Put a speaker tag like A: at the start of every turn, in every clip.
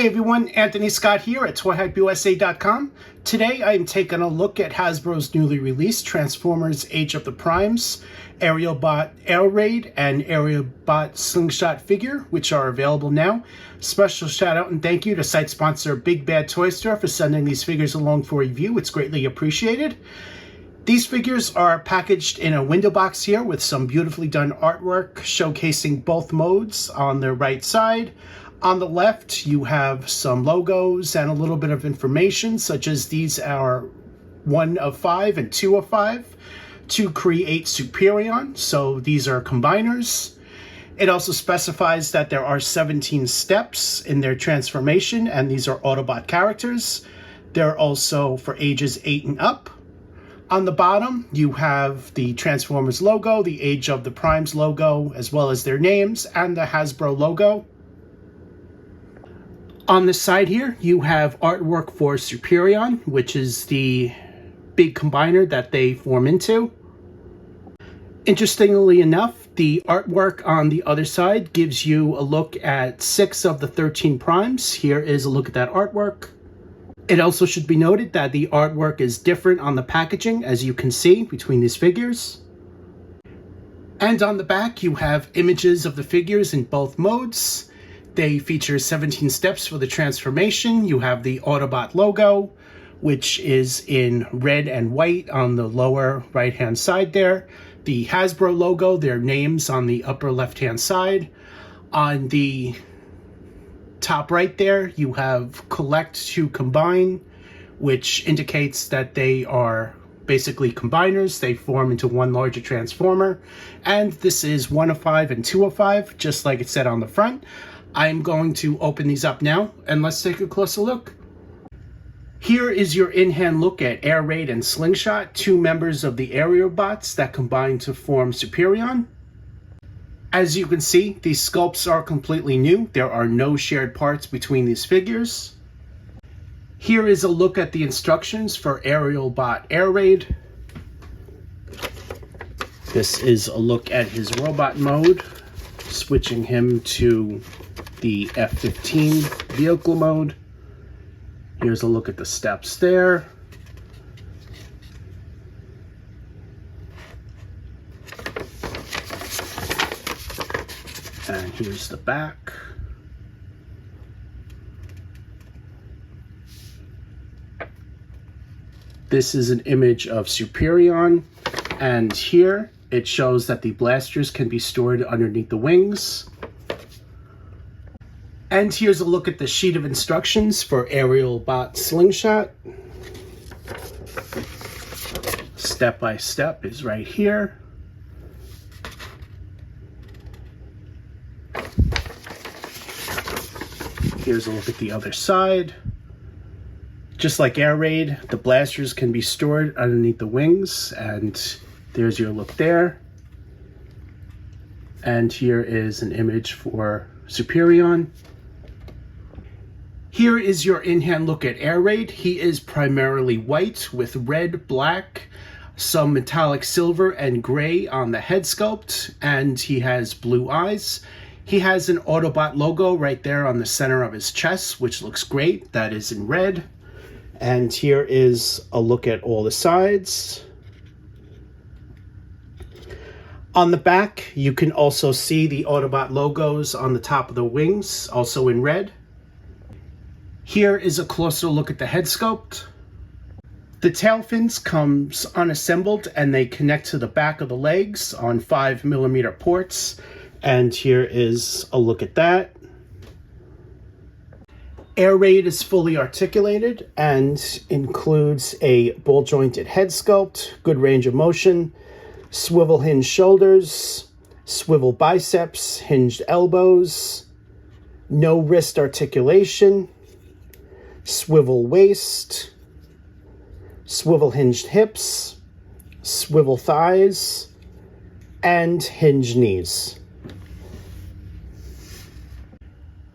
A: Hey everyone, Anthony Scott here at ToyHypeUSA.com. Today I'm taking a look at Hasbro's newly released Transformers Age of the Primes, Aerialbot Air Raid, and Aerialbot Slingshot figure, which are available now. Special shout out and thank you to site sponsor BigBadToyStore for sending these figures along for review. It's greatly appreciated. These figures are packaged in a window box here with some beautifully done artwork showcasing both modes on the right side. On the left, you have some logos and a little bit of information, such as these are 1 of 5 and 2 of 5 to create Superion. So these are combiners. It also specifies that there are 17 steps in their transformation, and these are Autobot characters. They're also for ages 8 and up. On the bottom, you have the Transformers logo, the Age of the Primes logo, as well as their names, and the Hasbro logo. On the side here, you have artwork for Superion, which is the big combiner that they form into. Interestingly enough, the artwork on the other side gives you a look at 6 of the 13 primes. Here is a look at that artwork. It also should be noted that the artwork is different on the packaging, as you can see, between these figures. And on the back, you have images of the figures in both modes. They feature 17 steps for the transformation. You have the Autobot logo, which is in red and white on the lower right-hand side there. The Hasbro logo, their names on the upper left-hand side. On the top right there, you have Collect to Combine, which indicates that they are basically combiners. They form into one larger transformer. And this is 1 of 5 and 2 of 5, just like it said on the front. I'm going to open these up now, and let's take a closer look. Here is your in-hand look at Air Raid and Slingshot, 2 members of the Aerialbots that combine to form Superion. As you can see, these sculpts are completely new. There are no shared parts between these figures. Here is a look at the instructions for Aerialbot Air Raid. This is a look at his robot mode, switching him to the F-15 vehicle mode. Here's a look at the steps there. And here's the back. This is an image of Superion, and here it shows that the blasters can be stored underneath the wings. And here's a look at the sheet of instructions for Aerialbot Slingshot. Step by step is right here. Here's a look at the other side. Just like Air Raid, the blasters can be stored underneath the wings, and there's your look there. And here is an image for Superion. Here is your in-hand look at Air Raid. He is primarily white with red, black, some metallic silver and gray on the head sculpt, and he has blue eyes. He has an Autobot logo right there on the center of his chest, which looks great. That is in red. And here is a look at all the sides. On the back, you can also see the Autobot logos on the top of the wings, also in red. Here is a closer look at the head sculpt. The tail fins comes unassembled and they connect to the back of the legs on 5mm ports. And here is a look at that. Air Raid is fully articulated and includes a ball jointed head sculpt, good range of motion, swivel hinge shoulders, swivel biceps, hinged elbows, no wrist articulation, swivel waist, swivel hinged hips, swivel thighs, and hinged knees.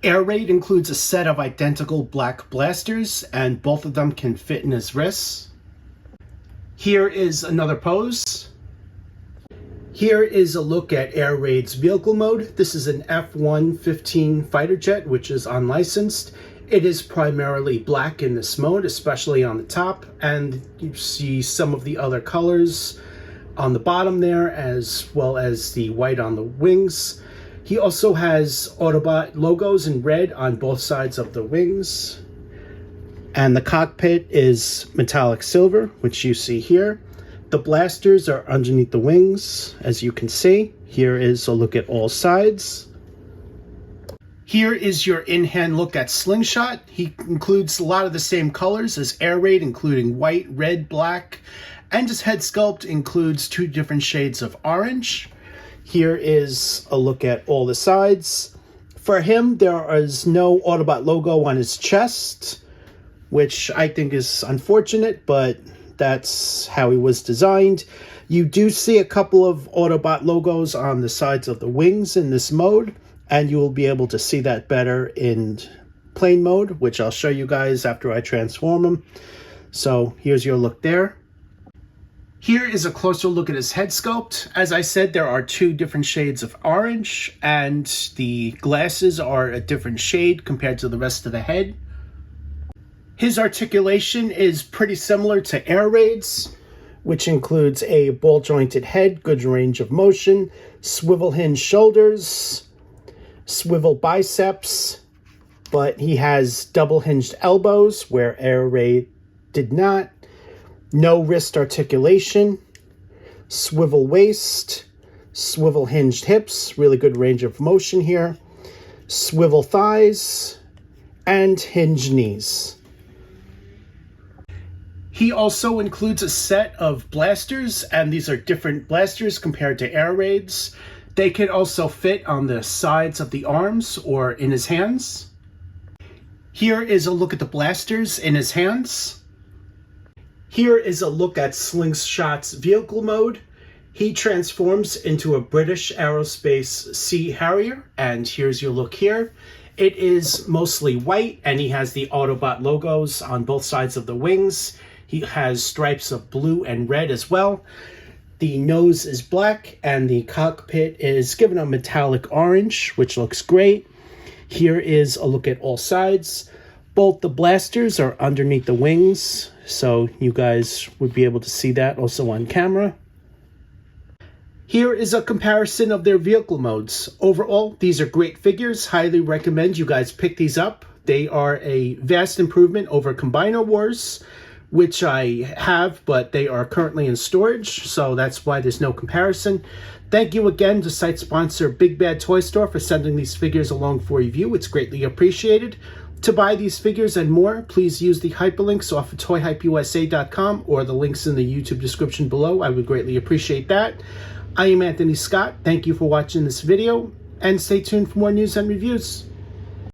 A: Air Raid includes a set of identical black blasters, and both of them can fit in his wrists. Here is another pose. Here is a look at Air Raid's vehicle mode. This is an F-115 fighter jet, which is unlicensed. It is primarily black in this mode, especially on the top, and you see some of the other colors on the bottom there, as well as the white on the wings. He also has Autobot logos in red on both sides of the wings. And the cockpit is metallic silver, which you see here. The blasters are underneath the wings, as you can see. Here is a look at all sides. Here is your in-hand look at Slingshot. He includes a lot of the same colors as Air Raid, including white, red, black, and his head sculpt includes 2 different shades of orange. Here is a look at all the sides. For him, there is no Autobot logo on his chest, which I think is unfortunate, but that's how he was designed. You do see a couple of Autobot logos on the sides of the wings in this mode, and you will be able to see that better in plane mode, which I'll show you guys after I transform him. So here's your look there. Here is a closer look at his head sculpt. As I said, there are 2 different shades of orange, and the glasses are a different shade compared to the rest of the head. His articulation is pretty similar to Air Raid's, which includes a ball-jointed head, good range of motion, swivel hinge shoulders, swivel biceps, but he has double-hinged elbows, where Air Raid did not. No wrist articulation, swivel waist, swivel hinged hips, really good range of motion here, swivel thighs, and hinged knees. He also includes a set of blasters, and these are different blasters compared to Air Raid's. They can also fit on the sides of the arms or in his hands. Here is a look at the blasters in his hands. Here is a look at Slingshot's vehicle mode. He transforms into a British Aerospace Sea Harrier, and here's your look here. It is mostly white, and he has the Autobot logos on both sides of the wings. He has stripes of blue and red as well. The nose is black, and the cockpit is given a metallic orange, which looks great. Here is a look at all sides. Both the blasters are underneath the wings, so you guys would be able to see that also on camera. Here is a comparison of their vehicle modes. Overall, these are great figures. Highly recommend you guys pick these up. They are a vast improvement over Combiner Wars, which I have, but they are currently in storage, so that's why there's no comparison. Thank you again to site sponsor BigBadToyStore for sending these figures along for review. It's greatly appreciated. To buy these figures and more, please use the hyperlinks off of ToyHypeUSA.com or the links in the YouTube description below. I would greatly appreciate that. I am Anthony Scott. Thank you for watching this video, and stay tuned for more news and reviews.